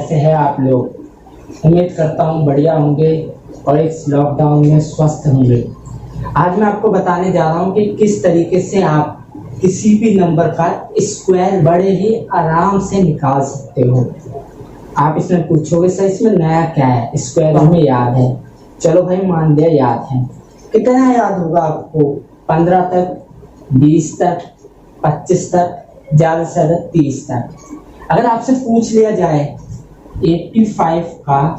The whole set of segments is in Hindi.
कैसे हैं आप लोग। उम्मीद करता हूँ बढ़िया होंगे और इस लॉकडाउन में स्वस्थ होंगे। आज मैं आपको बताने जा रहा हूँ कि किस तरीके से आप किसी भी नंबर का स्क्वायर बड़े ही आराम से निकाल सकते हो। आप इसमें पूछोगे सर इसमें नया क्या है, स्क्वायर हमें याद है। चलो भाई मान लिया याद है। कितना याद होगा आपको? 15 तक, 20 तक, 25 तक, ज़्यादा से ज़्यादा 30 तक। अगर आपसे पूछ लिया जाए 85 का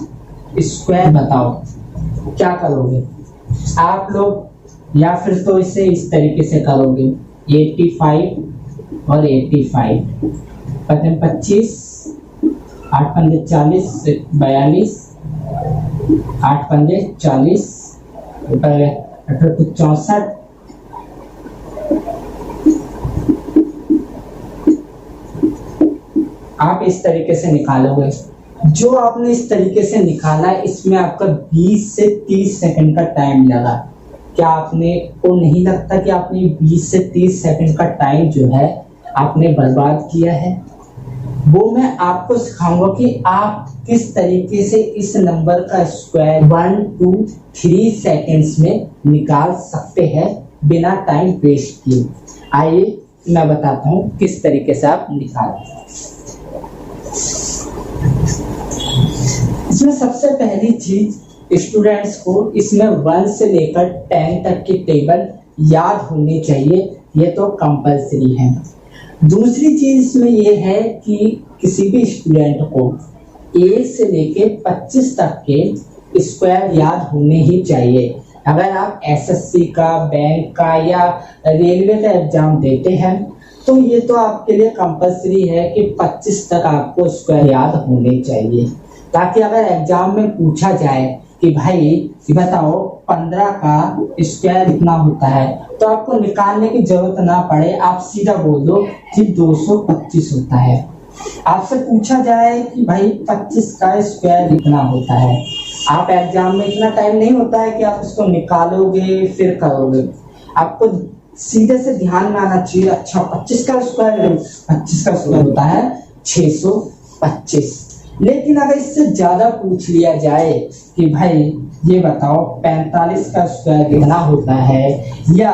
स्क्वायर बताओ, क्या करोगे आप लोग? या फिर तो इसे इस तरीके से करोगे 85 और 85, 25, 8 पंजे 40, 42, 8 पंजे 40, 64, आप इस तरीके से निकालोगे। जो आपने इस तरीके से निकाला इसमें आपका 20 से 30 सेकंड का टाइम लगा। क्या आपने को नहीं लगता कि आपने 20 से 30 सेकंड का टाइम जो है आपने बर्बाद किया है? वो मैं आपको सिखाऊंगा कि आप किस तरीके से इस नंबर का स्क्वायर 1, 2, 3 सेकंड्स में निकाल सकते हैं बिना टाइम वेस्ट किए। आइए मैं बताता हूँ किस तरीके से आप निकालें। इसमें सबसे पहली चीज स्टूडेंट्स को इसमें 1 से लेकर 10 तक की टेबल याद होनी चाहिए, ये तो कंपलसरी है। दूसरी चीज इसमें ये है कि किसी भी स्टूडेंट को 1 से लेकर 25 तक के स्क्वायर याद होने ही चाहिए। अगर आप एसएससी का, बैंक का या रेलवे का एग्जाम देते हैं तो ये तो आपके लिए कंपलसरी है कि 25 तक आपको स्क्वायर याद होने चाहिए, ताकि अगर एग्जाम में पूछा जाए कि भाई बताओ 15 का स्क्वायर कितना होता है, तो आपको निकालने की जरूरत ना पड़े, आप सीधा बोल दो कि 225 होता है। आपसे पूछा जाए कि भाई 25 का स्क्वायर कितना होता है, आप एग्जाम में इतना टाइम नहीं होता है कि आप इसको निकालोगे फिर करोगे। आपको सीधे से ध्यान में आना चाहिए, अच्छा 25 का स्क्वायर, 25 का स्क्वायर होता है 625। लेकिन अगर इससे ज्यादा पूछ लिया जाए कि भाई ये बताओ 45 का स्क्वायर कितना होता है या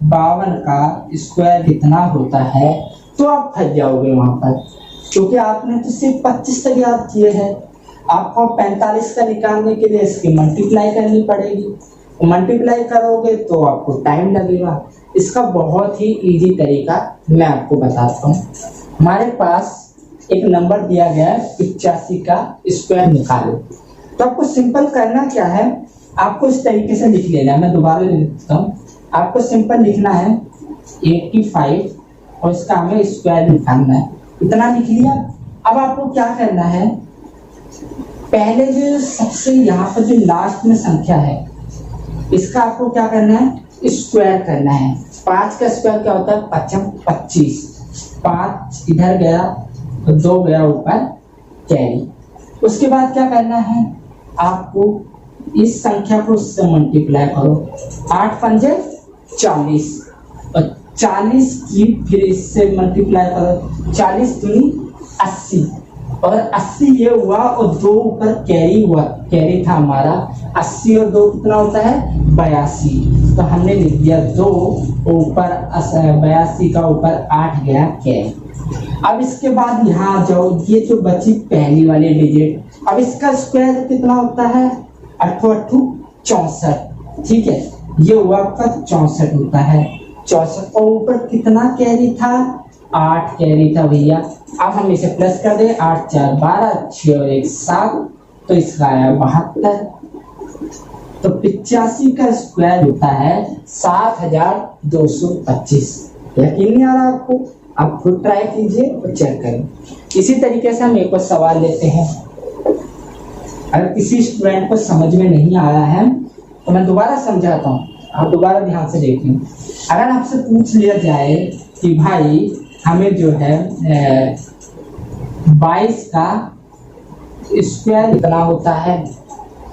52 का स्क्वायर कितना होता है, तो आप फंस जाओगे वहां पर, क्योंकि आपने तो सिर्फ 25 तक याद किए हैं। आपको 45 का निकालने के लिए इसकी मल्टीप्लाई करनी पड़ेगी। मल्टीप्लाई करोगे तो आपको टाइम लगेगा। इसका बहुत ही इजी तरीका मैं आपको बताता हूँ। हमारे पास एक नंबर दिया गया है 85 का स्क्वायर निकालो, तो आपको सिंपल करना क्या है, आपको इस तरीके से लिख लेना है। मैं दोबारा लिखता हूँ, आपको सिंपल लिखना है 85 और इसका हमें स्क्वायर निकालना है। इतना लिख लिया। अब आपको क्या करना है, पहले जो सबसे यहाँ पर जो लास्ट में संख्या है इसका आपको क्या करना है, स्क्वायर करना है। 5 का स्क्वायर क्या होता है, 25, 5 इधर गया तो 2 गया ऊपर कैरी। उसके बाद क्या करना है, आपको इस संख्या को उससे मल्टीप्लाई करो। 8 पंजे 40 और 40 की फिर इससे मल्टीप्लाई करो, 40 दूनी 80 और 80 ये हुआ और 2 ऊपर कैरी हुआ, कैरी था हमारा 80 और 2 कितना होता है 82। तो हमने लिख दिया 2 ऊपर 82 का ऊपर 8 गया कैरी। अब इसके बाद यहाँ आ जाओ, ये जो बची पहली वाली डिजिट, अब इसका स्क्वायर कितना होता है 8 8 64, ठीक है, ये हुआ आपका 64 होता है। 64 और ऊपर कितना कैरी था, 8 कैरी था भैया। अब हम इसे प्लस कर दे, 8 4 12, 6 और 1 7, तो इसका आया 72। तो 85 का स्क्वायर होता है 7225। यकीन नहीं आ रहा आपको? आप खुद ट्राई कीजिए और चेक करें। इसी तरीके से हम एक और सवाल लेते हैं। अगर किसी स्टूडेंट को समझ में नहीं आया है तो मैं दोबारा समझाता हूँ, आप दोबारा ध्यान से देखें। अगर आपसे पूछ लिया जाए कि भाई हमें जो है 22 का स्क्वायर कितना होता है,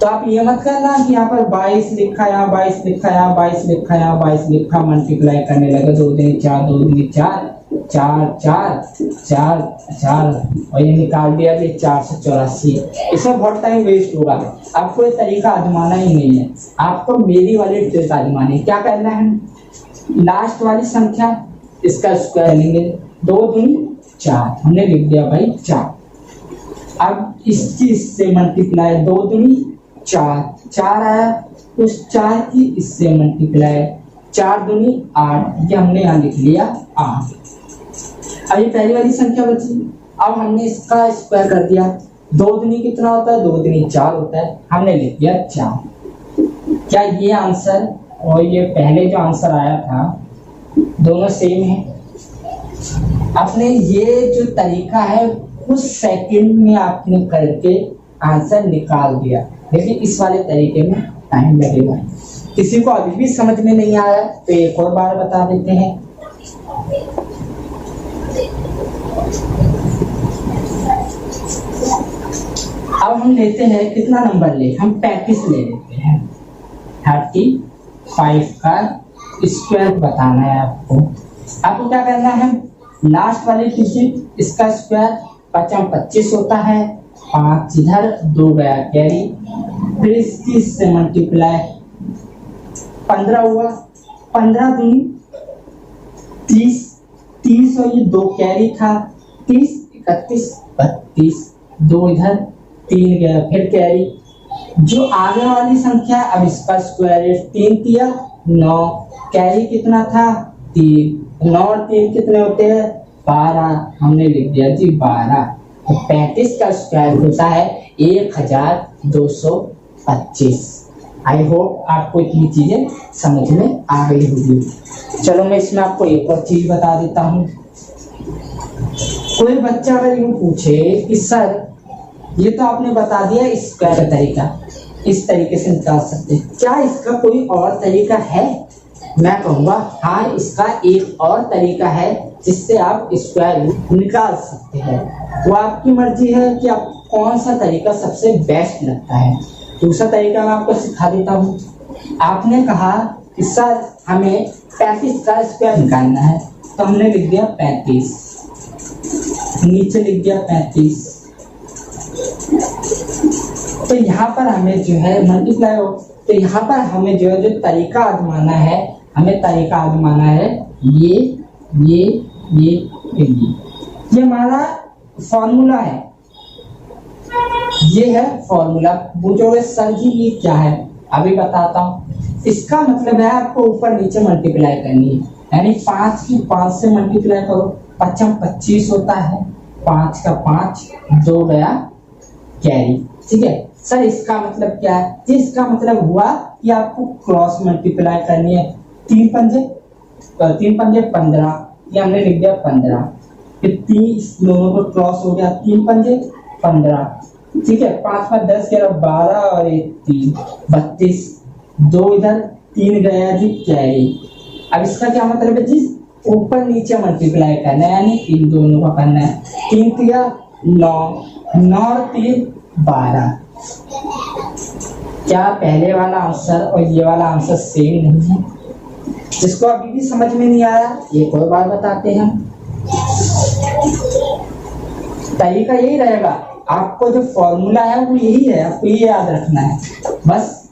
तो आप ये मत करना कि यहाँ पर 22 लिखा, यहाँ 22 लिखा, यहाँ 22 लिखा, यहाँ 22 लिखा, मल्टीप्लाई करने लगे 2 दूनी 4, 2 दूनी 4, 4 4 4 4 और ये निकाल दिया कि 484। इसमें बहुत टाइम वेस्ट होगा, आपको ये तरीका आजमाना ही नहीं है, आपको मेरी वाली ट्रिक आजमानी है। क्या करना है, लास्ट वाली संख्या इसका स्क्वायर लेंगे, 2 दूनी 4, हमने लिख दिया भाई 4। अब इसकी इससे मल्टीप्लाई, 2 दूनी 4, 4 आया, उस 4 की इससे मल्टीप्लाई, 4 दूनी 8, ये हमने यहाँ लिख लिया 8। अब ये पहली वाली संख्या बची, अब हमने इसका स्क्वायर कर दिया, 2 दूनी कितना होता है, 2 दूनी 4 होता है, हमने लिख दिया 4। क्या ये आंसर और ये पहले जो आंसर आया था दोनों सेम है? आपने ये जो तरीका है कुछ सेकंड में आपने करके आंसर निकाल दिया, लेकिन इस वाले तरीके में टाइम लगेगा। किसी को अभी भी समझ में नहीं आया तो एक और बार बता देते हैं। अब हम लेते हैं, कितना नंबर ले, हम 35 ले लेते हैं। 35 का स्क्वायर बताना है आपको। आपको क्या करना है, लास्ट वाले डिजिट इसका स्क्वायर 5 25 होता है, 5 इधर, 2 गया कैरी, फिर इसकी इससे मल्टीप्लाई, 15 हुआ, 15 दूनी 30, 30 और ये 2 कैरी था, 30 31 32, 2 इधर, 3 गया फिर कैरी, जो आगे वाली संख्या अब इसका स्क्वायर 3 किया 9, कैरी कितना था 3, 9 और 3 कितने होते हैं 12, हमने लिख दिया जी 12। तो 35 का स्क्वायर होता है 1225। आई होप आपको इतनी चीजें समझ में आ गई होगी। चलो मैं इसमें आपको एक और चीज बता देता हूँ। कोई बच्चा अगर यूँ पूछे कि सर ये तो आपने बता दिया स्क्वायर का तरीका, इस तरीके से निकाल सकते हैं, क्या इसका कोई और तरीका है? मैं कहूँगा हाँ, इसका एक और तरीका है जिससे आप स्क्वायर रूट निकाल सकते हैं। वो आपकी मर्जी है कि आप कौन सा तरीका सबसे बेस्ट लगता है। दूसरा तरीका मैं आपको सिखा देता हूँ। आपने कहा कि सर हमें 35 का स्क्वायर निकालना है, तो हमने लिख दिया 35, नीचे लिख दिया 35। तो यहाँ पर हमें जो है मल्टीप्लाई हो, तो यहाँ पर हमें जो है जो तरीका आजमाना है, हमें तरीका आजमाना है ये हमारा फॉर्मूला है, ये है फॉर्मूला। पूछोगे सर जी ये क्या है, अभी बताता हूँ। इसका मतलब है आपको ऊपर नीचे मल्टीप्लाई करनी है, यानी 5 की 5 से मल्टीप्लाई करो, 5 25 होता है, 5 का 5, 2 गया कैरी, ठीक है। सर इसका मतलब क्या है? इसका मतलब हुआ कि आपको क्रॉस मल्टीप्लाई करनी है, 3 पंजे 15, ये हमने लिख दिया 15, फिर 30 दोनों को क्रॉस हो गया, 3 पंजे 15, ठीक है। 5 5 10 11 12 और 1 3 32, 2 इधर 3 गया जी कैरी। अब इसका क्या मतलब है जी, ऊपर नीचे मल्टीप्लाई करना है, यानी इन दोनों का करना है। 3 3 9, 9 और 3 12। क्या पहले वाला आंसर और ये वाला आंसर सेम नहीं है? जिसको अभी भी समझ में नहीं आया एक और बार बताते हैं। तरीका यही रहेगा, आपको जो फॉर्मूला है वो यही है, आपको ये याद रखना है बस।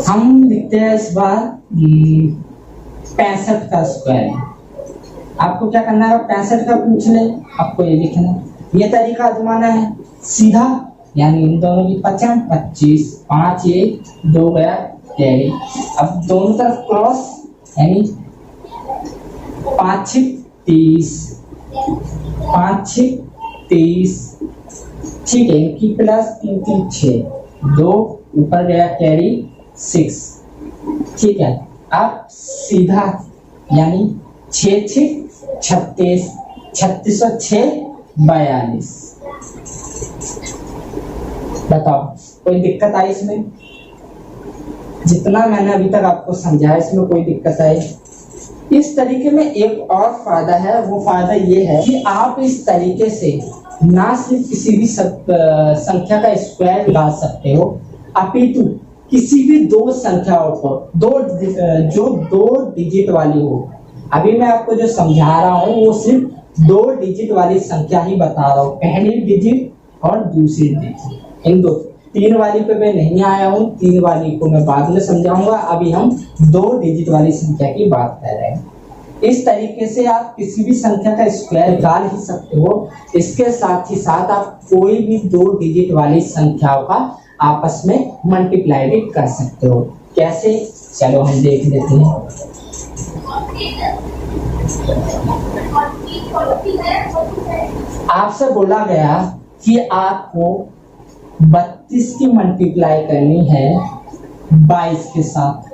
हम लिखते हैं इस बार 65 का स्क्वायर। आपको क्या करना है, 65 का पूछ ले, आपको ये लिखना है, ये तरीका आजमाना है सीधा, यानी इन दोनों की 5 25, 5 1 2 गया कैरी। अब दोनों तरफ क्रॉस, यानी 5 6 30, 5 6 30, ठीक है। इनकी प्लस 3 3 6, 2 ऊपर गया कैरी 6, ठीक है। अब सीधा यानी 6 6 36, 36 और 6 42। बताओ कोई दिक्कत आई इसमें? जितना मैंने अभी तक आपको समझाया इसमें कोई दिक्कत आई? इस तरीके में एक और फायदा है, वो फायदा ये है कि आप इस तरीके से ना सिर्फ किसी भी संख्या का स्क्वायर निकाल सकते हो, अपितु किसी भी दो संख्याओं को जो दो डिजिट वाली हो, अभी मैं आपको जो समझा रहा हूँ वो सिर्फ 2 डिजिट वाली संख्या ही बता रहा हूँ, पहली डिजिट और दूसरी डिजिट। इन दो, 3 वाली पे मैं नहीं आया हूँ, 3 वाली को मैं बाद में समझाऊंगा। अभी हम 2 डिजिट वाली संख्या की बात कर रहे हैं। इस तरीके से आप किसी भी संख्या का स्क्वायर निकाल ही सकते हो। इसके साथ ही साथ आप कोई भी 2 डिजिट वाली संख्याओं का आपस में मल्टीप्लाई भी कर सकते हो। कैसे, चलो हम देख लेते हैं। आपसे बोला गया कि आपको 32 की मल्टीप्लाई करनी है 22 के साथ,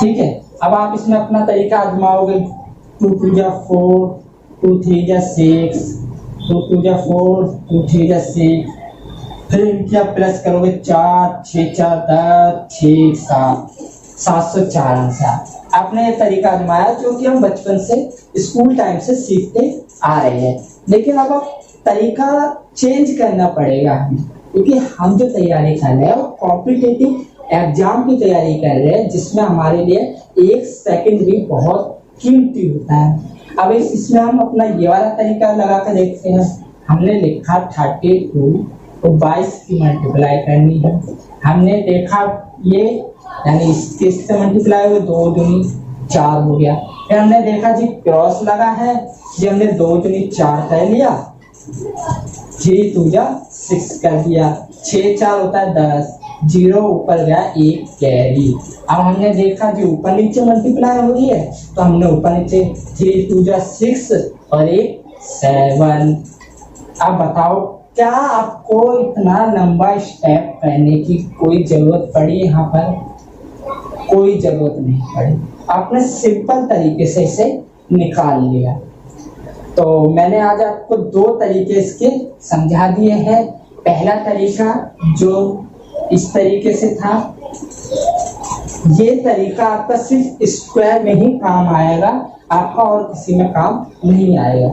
ठीक है। अब आप इसमें अपना तरीका आजमाओगे। 2 2 जा 4, 2 3 जा 6, 2 2 जा 4, 2 3 जा 6, फिर इनकी आप प्लस करोगे 4 6 4 10 6 7 704 आंसर। आपने ये तरीका आजमाया जो कि हम बचपन से स्कूल टाइम से सीखते आ रहे हैं, लेकिन अब तरीका चेंज करना पड़ेगा हमें, क्योंकि हम जो तैयारी कर रहे हैं वो कॉम्पिटिटिव एग्जाम की तैयारी कर रहे हैं, जिसमें हमारे लिए 1 सेकंड भी बहुत कीमती होता है। अब इसमें हम अपना ये वाला तरीका लगा कर देखते हैं। हमने लिखा 32 तो 22 की मल्टीप्लाई करनी है। हमने देखा ये, यानी इससे मल्टीप्लाई हुए 2 दूनी 4 हो गया। फिर हमने देखा जी क्रॉस लगा है, जी हमने 2 दूनी 4 कर लिया, 3 2 जा 6 कर दिया, 6 4 होता है 10, 0 ऊपर गया 1 कैरी। अब हमने देखा जी ऊपर नीचे मल्टीप्लाई हो रही है, तो हमने ऊपर नीचे 3 2 जा 6 और 1 7। अब बताओ क्या आपको इतना लंबा स्टेप करने की कोई जरूरत पड़ी? यहाँ पर कोई जरूरत नहीं पड़ी, आपने सिंपल तरीके से इसे निकाल लिया। तो मैंने आज आपको 2 तरीके इसके समझा दिए हैं। पहला तरीका जो इस तरीके से था, ये तरीका आपका सिर्फ स्क्वायर में ही काम आएगा, आपका और किसी में काम नहीं आएगा।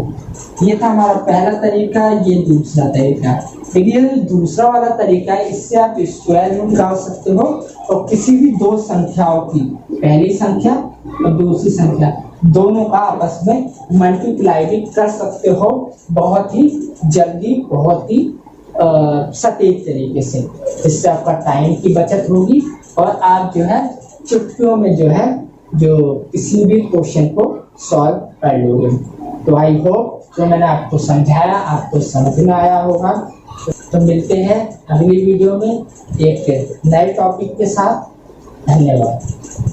ये था हमारा पहला तरीका, ये दूसरा तरीका। देखिए दूसरा वाला तरीका है, इससे आप स्क्वायर में निकाल सकते हो और किसी भी 2 संख्याओं की, पहली संख्या और दूसरी संख्या, दोनों का आपस में मल्टीप्लाई भी कर सकते हो, बहुत ही जल्दी, बहुत ही सटीक तरीके से। इससे आपका टाइम की बचत होगी और आप जो है चुटकियों में जो किसी भी क्वेश्चन को सॉल्व कर लोगे। तो आई होप जो मैंने आपको समझाया आपको समझ में आया होगा। तो मिलते हैं अगली वीडियो में एक नए टॉपिक के साथ। धन्यवाद।